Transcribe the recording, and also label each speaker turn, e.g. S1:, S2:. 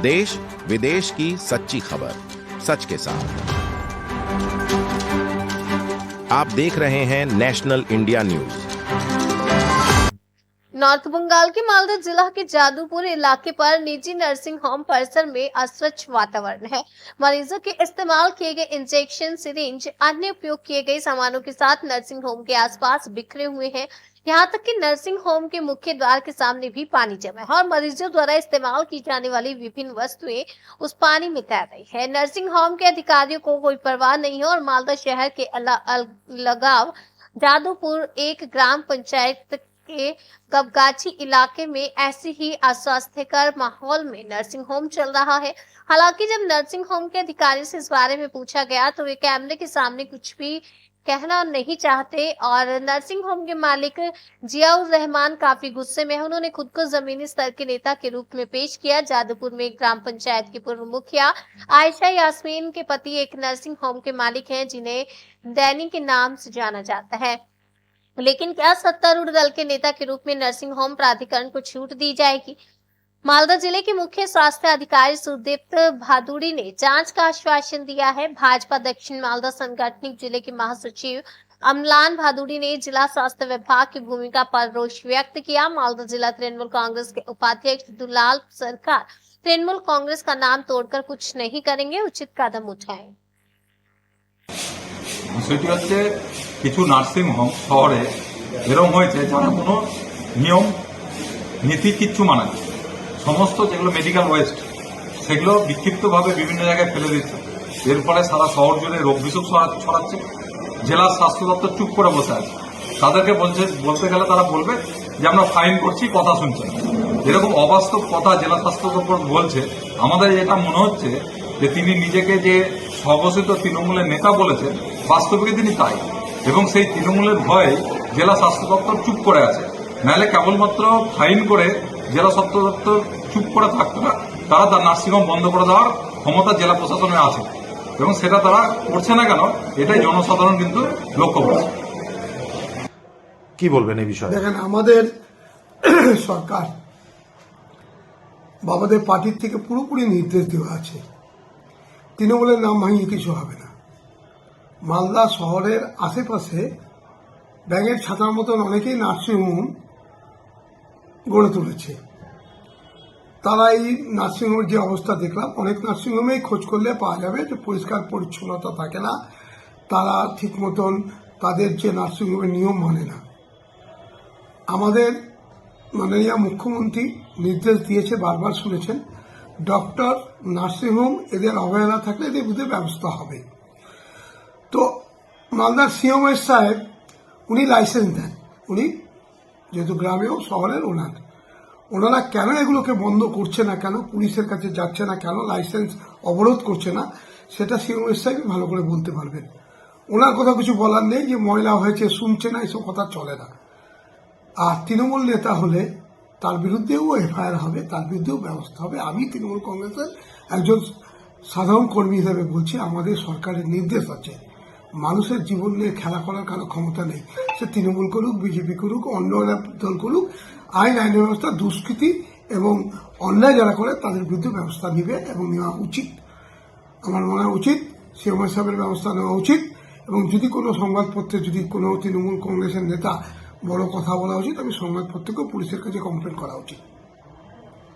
S1: देश विदेश की सच्ची खबर सच के साथ। आप देख रहे हैं National India News.
S2: North Bengal के मालदा जिला के जादूपुर इलाके पर निजी नर्सिंग होम परिसर में अस्वच्छ वातावरण है। मरीजों के इस्तेमाल किए गए इंजेक्शन, सिरिंज, अन्य उपयोग किए गए सामानों के साथ नर्सिंग होम के आसपास बिखरे हुए हैं। यहाँ तक कि नर्सिंग होम के मुख्य द्वार के सामने भी पानी जमा है और मरीजों द्वारा इस्तेमाल की जाने वाली विभिन्न वस्तुएं उस पानी में तैर रही है। नर्सिंग होम के अधिकारियों को कोई परवाह नहीं है और मालदा शहर के लगाव जादूपुर एक ग्राम पंचायत के कबगाची इलाके में ऐसे ही अस्वास्थ्यकर माहौल में नर्सिंग होम चल रहा है। हालांकि जब नर्सिंग होम के अधिकारी से इस बारे में पूछा गया तो वे कैमरे के सामने कुछ भी कहना नहीं चाहते और नर्सिंग होम के मालिक जियाउर रहमान काफी गुस्से में है। उन्होंने खुद को जमीनी स्तर के नेता के रूप में पेश किया। जादूपुर में ग्राम पंचायत की पूर्व मुखिया आयशा यास्मीन के पति एक नर्सिंग होम के मालिक हैं, जिन्हें डैनी के नाम से जाना जाता है। लेकिन क्या सत्तारूढ़ दल के नेता के रूप में नर्सिंग होम प्राधिकरण को छूट दी जाएगी? मालदा जिले के मुख्य स्वास्थ्य अधिकारी सुदीप्त भादुड़ी ने जांच का आश्वासन दिया है। भाजपा दक्षिण मालदा संगठनिक जिले के महासचिव अमलान भादुड़ी ने जिला स्वास्थ्य विभाग की भूमिका पर रोष व्यक्त किया। मालदा जिला तृणमूल कांग्रेस के उपाध्यक्ष दुलाल सरकार तृणमूल कांग्रेस का नाम तोड़कर कुछ नहीं करेंगे, उचित कदम उठाएं।
S3: বিষয়টি হচ্ছে কিছু নার্সিং হোম শহরে এরকম হয়েছে যারা কোনো নিয়ম নীতি কিচ্ছু মানে না, সমস্ত যেগুলো মেডিকেল ওয়েস্ট সেগুলো বিক্ষিপ্তভাবে বিভিন্ন জায়গায় ফেলে দিচ্ছে। এর ফলে সারা শহর জুড়ে রোগ বিসুখ ছড়াচ্ছে। জেলার স্বাস্থ্য দপ্তর চুপ করে বসে আছে। তাদেরকে বলতে গেলে তারা বলবে যে আমরা ফাইন করছি, কথা শুনছে না। এরকম অবাস্তব কথা জেলা স্বাস্থ্য দপ্তর বলছে। আমাদের এটা মনে হচ্ছে যে তিনি নিজেকে যে স্বঘোষিত তৃণমূলের নেতা বলেছেন, বাস্তবিকে তিনি তাই, এবং সেই তৃণমূলের ভয়ে জেলা স্বাস্থ্য দপ্তর চুপ করে আছে। নাহলে কেবলমাত্র ফাইন করে জেলা স্বাস্থ্য দপ্তর চুপ করে থাকতো না, তারা তার নার্সিংহোম বন্ধ করে দেওয়ার ক্ষমতা জেলা প্রশাসনের আছে, এবং সেটা তারা করছে না কেন এটাই জনসাধারণ কিন্তু লক্ষ্য করছে।
S4: কি বলবেন এই বিষয়ে?
S5: দেখেন, আমাদের সরকার বাবাদের পার্টির থেকে পুরোপুরি নির্দেশ দেওয়া আছে, তৃণমূলের নাম ভাঙিয়ে কিছু হবে না। মালদা শহরের আশেপাশে ব্যাঙের ছাতার মতন অনেকেই নার্সিংহোম গড়ে তুলেছে। তারা এই নার্সিংহোমের যে অবস্থা দেখলাম, অনেক নার্সিংহোমেই খোঁজ করলে পাওয়া যাবে যে পরিষ্কার পরিচ্ছন্নতা থাকে না, তারা ঠিক মতন তাদের যে নার্সিংহোমের নিয়ম মানে না। আমাদের মাননীয় মুখ্যমন্ত্রী নির্দেশ দিয়েছে, বারবার শুনেছেন, ডক্টর, নার্সিংহোম এদের অবহেলা থাকলে এদের বিরুদ্ধে ব্যবস্থা হবে। তো মালদার সিএমএস সাহেব উনি লাইসেন্স দেন, উনি যেহেতু গ্রামেও শহরের ওনারা কেন এগুলোকে বন্ধ করছে না, কেন পুলিশের কাছে যাচ্ছে না, কেন লাইসেন্স অবরোধ করছে না, সেটা সিএমএস সাহেব ভালো করে বলতে পারবেন। ওনার কথা কিছু বলার নেই যে ময়লা হয়েছে, শুনছে না, এসব কথা চলে না। আর তৃণমূল নেতা হলে তার বিরুদ্ধেও এফআইআর হবে, তার বিরুদ্ধেও ব্যবস্থা হবে। আমি তৃণমূল কংগ্রেসের একজন সাধারণ কর্মী হিসেবে বলছি, আমাদের সরকারের নির্দেশ আছে, মানুষের জীবন নিয়ে খেলা করার কারো ক্ষমতা নেই। সে তৃণমূল করুক, বিজেপি করুক, অন্য দল করুক, আইন ব্যবস্থা, দুষ্কৃতি এবং অন্যায় যারা করে তাদের বিরুদ্ধে ব্যবস্থা নিবে এবং নেওয়া উচিত। আমার মনে হয় উচিত, সিএমআই সাহেবের ব্যবস্থা নেওয়া উচিত। এবং যদি কোনো সংবাদপত্রে যদি কোনো তৃণমূল কংগ্রেসের নেতা বড় কথা বলা উচিত, আমি সংবাদপত্রকেও পুলিশের কাছে কমপ্লেন করা উচিত।